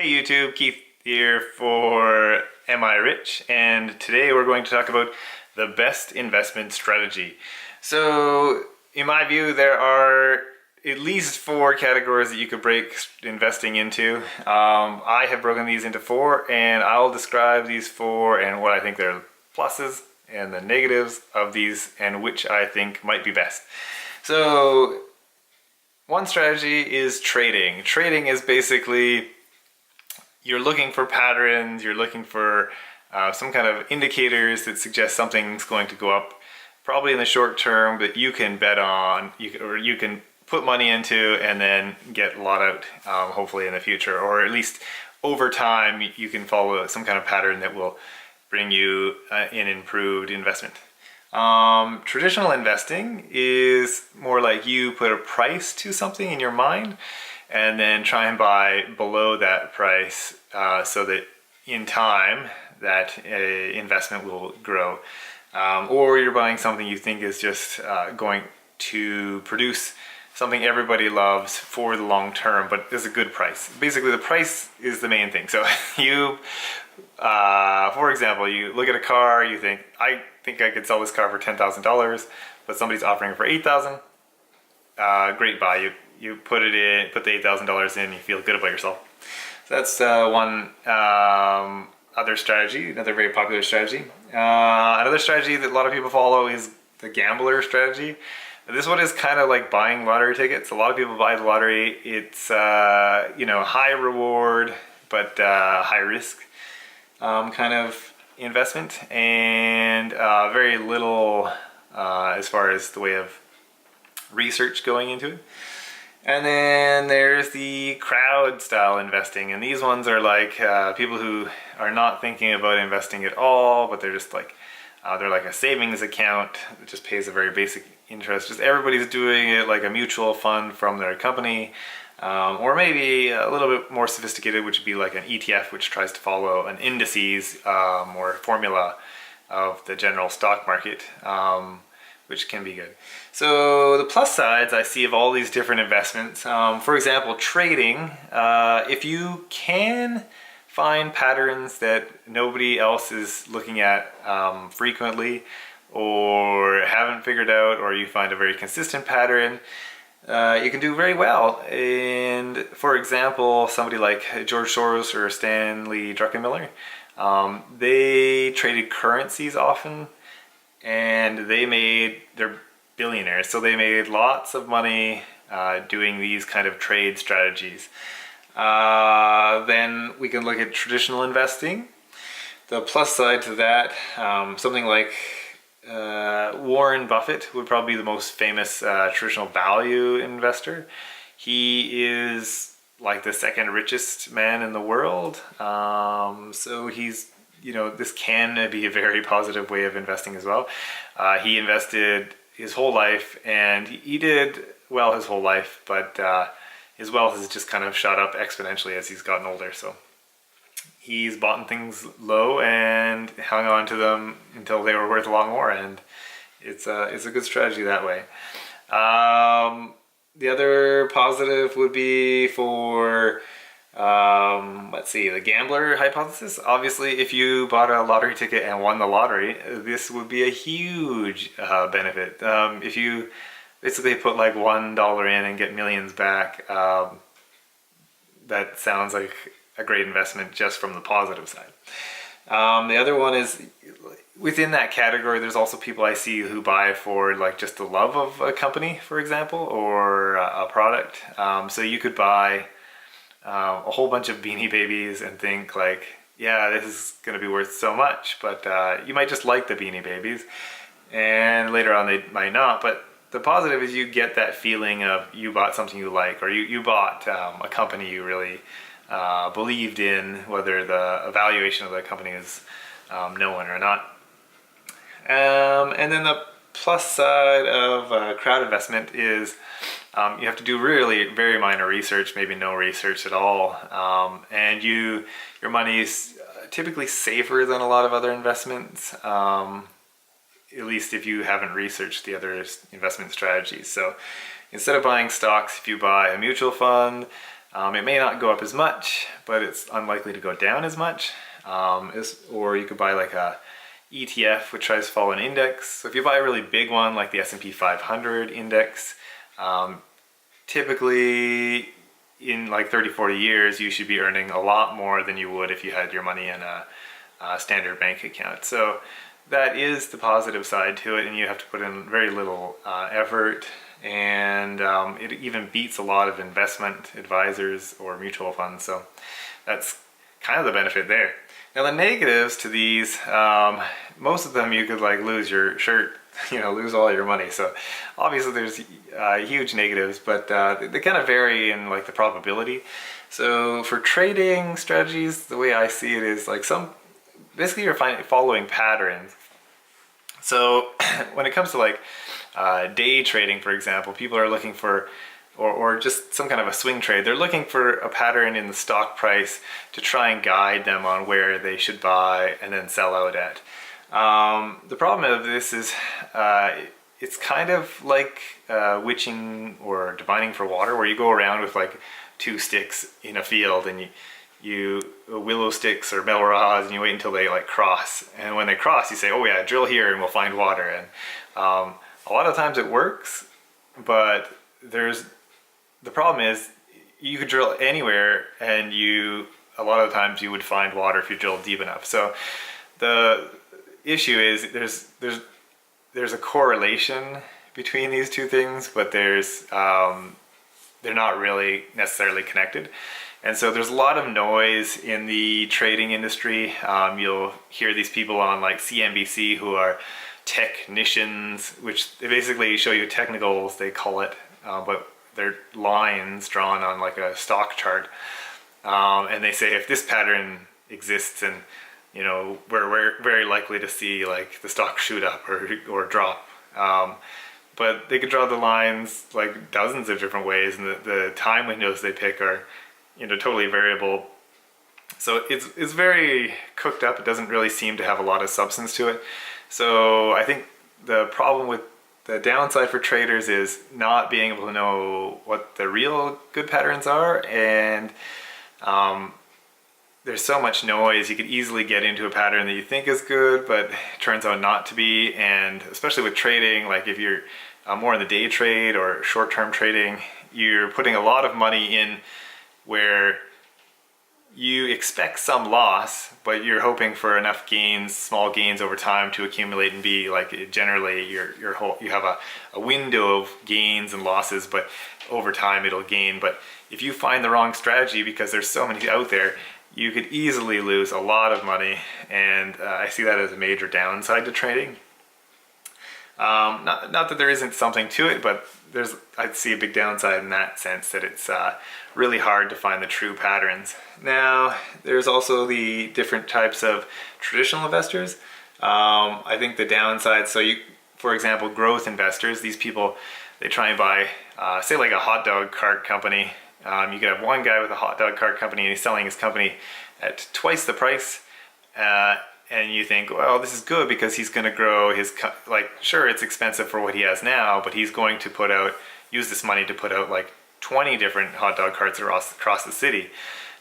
Hey YouTube, Keith here for Am I Rich? And today we're going to talk about the best investment strategy. So in my view, there are at least 4 categories that you could break investing into. I have broken these into 4, and I'll describe these 4 and what I think their pluses and the negatives of these and which I think might be best. So one strategy is trading. Trading is basically you're looking for patterns, you're looking for some kind of indicators that suggest something's going to go up, probably in the short term, that you can bet on, or you can put money into and then get a lot out, hopefully in the future, or at least over time you can follow some kind of pattern that will bring you an improved investment. Traditional investing is more like you put a price to something in your mind and then try and buy below that price so that in time that investment will grow. Or you're buying something you think is just going to produce something everybody loves for the long term, but is a good price. Basically, the price is the main thing. So you, for example, you look at a car, you think, I think I could sell this car for $10,000, but somebody's offering it for $8,000. Great buy. You put it in, put the $8,000 in, you feel good about yourself. So that's one other strategy, another very popular strategy. Another strategy that a lot of people follow is the gambler strategy. This one is kind of like buying lottery tickets. A lot of people buy the lottery. It's high reward but high risk kind of investment, and very little as far as the way of research going into it. And then there's the crowd style investing, and these ones are like people who are not thinking about investing at all, but they're just like they're like a savings account that just pays a very basic interest. Just everybody's doing it like a mutual fund from their company, or maybe a little bit more sophisticated, which would be like an ETF, which tries to follow an indices or formula of the general stock market, which can be good. So the plus sides I see of all these different investments, for example, trading, if you can find patterns that nobody else is looking at frequently or haven't figured out, or you find a very consistent pattern, you can do very well. And for example, somebody like George Soros or Stanley Druckenmiller, they traded currencies often, and they're billionaires, so they made lots of money doing these kind of trade strategies. Then we can look at traditional investing. The plus side to that, something like Warren Buffett would probably be the most famous traditional value investor. He is like the second richest man in the world, so he's, this can be a very positive way of investing as well. He invested his whole life, and he did well his whole life, but his wealth has just kind of shot up exponentially as he's gotten older. So he's bought things low and hung on to them until they were worth a lot more, and it's a good strategy that way. The other positive would be for let's see, the gambler hypothesis. Obviously, if you bought a lottery ticket and won the lottery, this would be a huge benefit. If you basically put like $1 in and get millions back, that sounds like a great investment just from the positive side. The other one is, within that category, there's also people I see who buy for like just the love of a company, for example, or a product. So you could buy a whole bunch of Beanie Babies and think like, yeah, this is going to be worth so much, but you might just like the Beanie Babies, and later on they might not. But the positive is you get that feeling of you bought something you like, or you bought a company you really believed in, whether the evaluation of the company is known or not. And then the plus side of crowd investment is you have to do really very minor research, maybe no research at all, and your money is typically safer than a lot of other investments, at least if you haven't researched the other investment strategies. So instead of buying stocks, if you buy a mutual fund, It may not go up as much, but it's unlikely to go down as much. Or you could buy like a ETF, which tries to follow an index. So if you buy a really big one, like the S&P 500 index, typically in like 30-40 years, you should be earning a lot more than you would if you had your money in a standard bank account. So that is the positive side to it, and you have to put in very little effort, and it even beats a lot of investment advisors or mutual funds. So that's kind of the benefit there. Now the negatives to these, most of them you could like lose your shirt, lose all your money. So obviously there's huge negatives, but they kind of vary in like the probability. So for trading strategies, the way I see it is like basically you're following patterns. So when it comes to like day trading, for example, people are looking for, or just some kind of a swing trade, they're looking for a pattern in the stock price to try and guide them on where they should buy and then sell out at. The problem of this is it's kind of like witching or divining for water, where you go around with like two sticks in a field, and you willow sticks or metal rods, and you wait until they like cross, and when they cross you say, oh yeah, drill here and we'll find water. And a lot of times it works, but the problem is you could drill anywhere, and a lot of times you would find water if you drill deep enough. So the issue is there's a correlation between these two things, but they're not really necessarily connected. And so there's a lot of noise in the trading industry. You'll hear these people on like CNBC who are technicians, which they basically show you technicals, they call it, but they're lines drawn on like a stock chart. And they say if this pattern exists, and we're very likely to see like the stock shoot up or drop. But they could draw the lines like dozens of different ways, and the time windows they pick are totally variable. So it's very cooked up. It doesn't really seem to have a lot of substance to it. So I think the problem with the downside for traders is not being able to know what the real good patterns are, and there's so much noise. You could easily get into a pattern that you think is good, but it turns out not to be. And especially with trading, like if you're more in the day trade or short-term trading, you're putting a lot of money in where you expect some loss, but you're hoping for enough gains, small gains over time, to accumulate and be like, generally you have a window of gains and losses, but over time it'll gain. But if you find the wrong strategy, because there's so many out there, you could easily lose a lot of money, and I see that as a major downside to trading. Not that there isn't something to it, but I'd see a big downside in that sense, that it's really hard to find the true patterns. Now, there's also the different types of traditional investors. I think the downside, for example, growth investors, these people, they try and buy, say like a hot dog cart company. You could have one guy with a hot dog cart company, and he's selling his company at twice the price. And you think, well, this is good because he's going to grow sure, it's expensive for what he has now, but he's going to use this money to put out like 20 different hot dog carts across the city.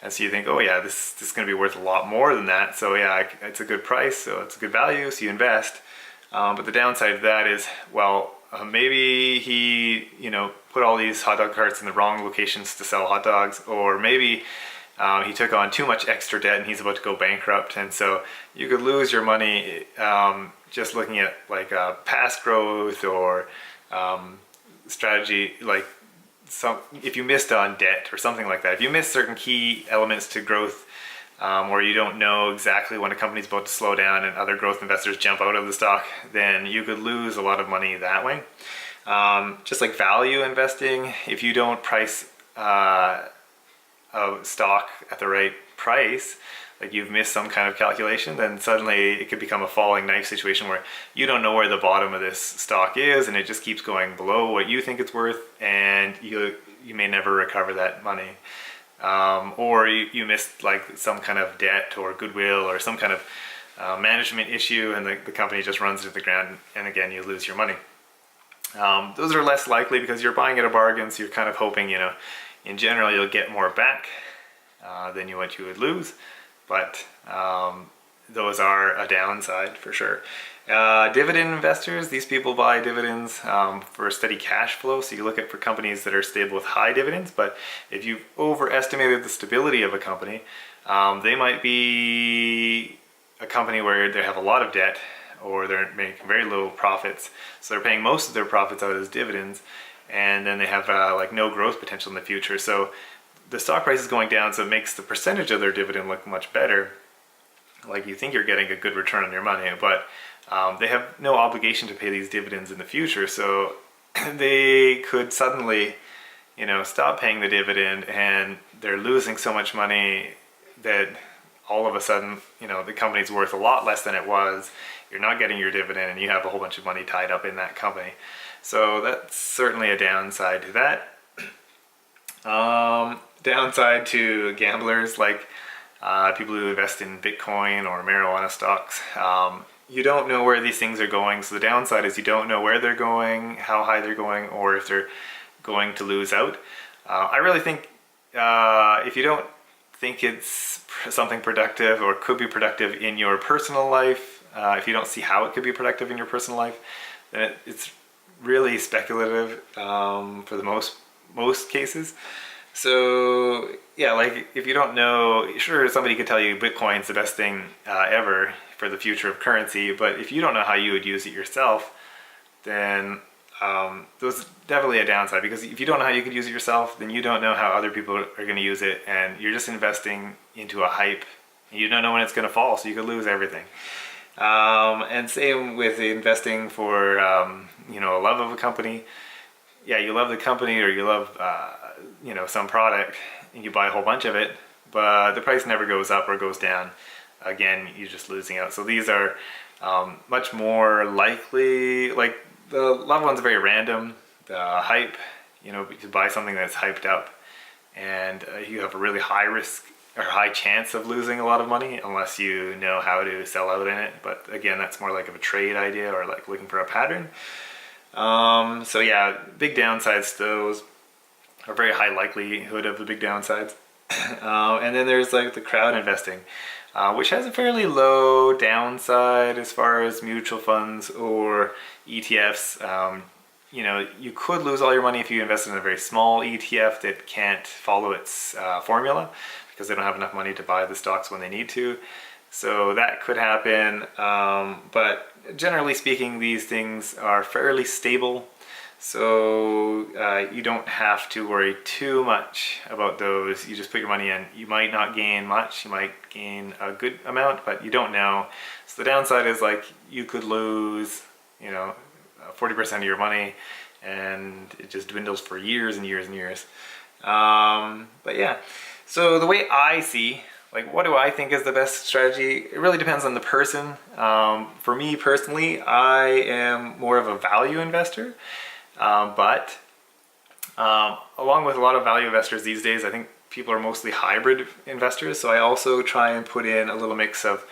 And so you think, oh yeah, this is going to be worth a lot more than that. So yeah, it's a good price, so it's a good value, so you invest. But the downside of that is, well, maybe he, put all these hot dog carts in the wrong locations to sell hot dogs, or maybe he took on too much extra debt and he's about to go bankrupt. And so you could lose your money just looking at like past growth or strategy, like if you missed on debt or something like that. If you miss certain key elements to growth, or you don't know exactly when a company's about to slow down and other growth investors jump out of the stock, then you could lose a lot of money that way. Just like value investing, if you don't price a stock at the right price, like you've missed some kind of calculation, then suddenly it could become a falling knife situation where you don't know where the bottom of this stock is, and it just keeps going below what you think it's worth, and you may never recover that money. Or you missed like some kind of debt or goodwill or some kind of management issue, and the company just runs into the ground, and again you lose your money. Those are less likely because you're buying at a bargain, so you're kind of hoping in general you'll get more back than what you would lose, but those are a downside for sure. Dividend investors, these people buy dividends for steady cash flow, so you look at for companies that are stable with high dividends. But if you've overestimated the stability of a company, they might be a company where they have a lot of debt, or they're making very low profits, so they're paying most of their profits out as dividends, and then they have like no growth potential in the future. So the stock price is going down, so it makes the percentage of their dividend look much better. Like you think you're getting a good return on your money, but they have no obligation to pay these dividends in the future. So they could suddenly, stop paying the dividend, and they're losing so much money that all of a sudden, the company's worth a lot less than it was. You're not getting your dividend, and you have a whole bunch of money tied up in that company. So that's certainly a downside to that. Downside to gamblers, like people who invest in Bitcoin or marijuana stocks. You don't know where these things are going, so the downside is you don't know where they're going, how high they're going, or if they're going to lose out. I really think if you don't think it's something productive or could be productive in your personal life, if you don't see how it could be productive in your personal life, then it's really speculative for the most cases. So yeah, like if you don't know, sure, somebody could tell you Bitcoin's the best thing ever for the future of currency, but if you don't know how you would use it yourself, then there's definitely a downside, because if you don't know how you could use it yourself, then you don't know how other people are going to use it, and you're just investing into a hype. You don't know when it's going to fall, so you could lose everything. And same with investing for a love of a company. Yeah, you love the company, or you love some product, and you buy a whole bunch of it, but the price never goes up or goes down. Again, you're just losing out. So these are much more likely. Like the love one's very random. The hype, to buy something that's hyped up, and you have a really high risk or high chance of losing a lot of money unless you know how to sell out in it. But again, that's more like of a trade idea, or like looking for a pattern. So yeah, big downsides to those, or very high likelihood of the big downsides. And then there's like the crowd investing, which has a fairly low downside as far as mutual funds or ETFs. You could lose all your money if you invest in a very small ETF that can't follow its formula, because they don't have enough money to buy the stocks when they need to. So that could happen, but generally speaking, these things are fairly stable. So you don't have to worry too much about those. You just put your money in. You might not gain much, you might gain a good amount, but you don't know. So the downside is like you could lose 40% of your money, and it just dwindles for years and years and years. But yeah, so the way I see, like, what do I think is the best strategy? It really depends on the person. For me personally, I am more of a value investor. But along with a lot of value investors these days, I think people are mostly hybrid investors. So I also try and put in a little mix of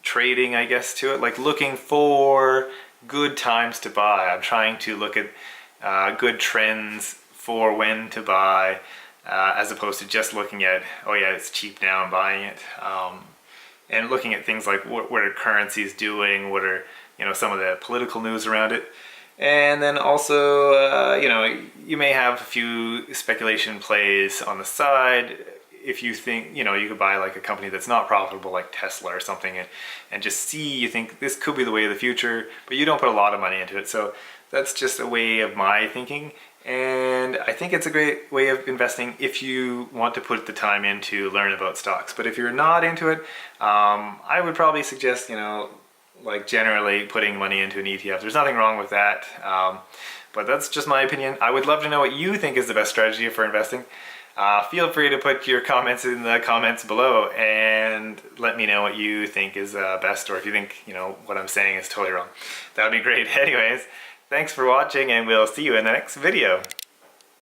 trading, I guess, to it, like looking for good times to buy. I'm trying to look at good trends for when to buy, as opposed to just looking at, oh yeah, it's cheap now, I'm buying it. And looking at things like what are currencies doing, what are some of the political news around it. And then also, you may have a few speculation plays on the side. If you think, you could buy like a company that's not profitable, like Tesla or something, and just see, you think this could be the way of the future, but you don't put a lot of money into it. So that's just a way of my thinking. And I think it's a great way of investing if you want to put the time in to learn about stocks. But if you're not into it, I would probably suggest, like generally putting money into an ETF. There's nothing wrong with that, but that's just my opinion. I would love to know what you think is the best strategy for investing. Feel free to put your comments in the comments below and let me know what you think is best, or if you think what I'm saying is totally wrong. That would be great. Anyways, thanks for watching, and we'll see you in the next video.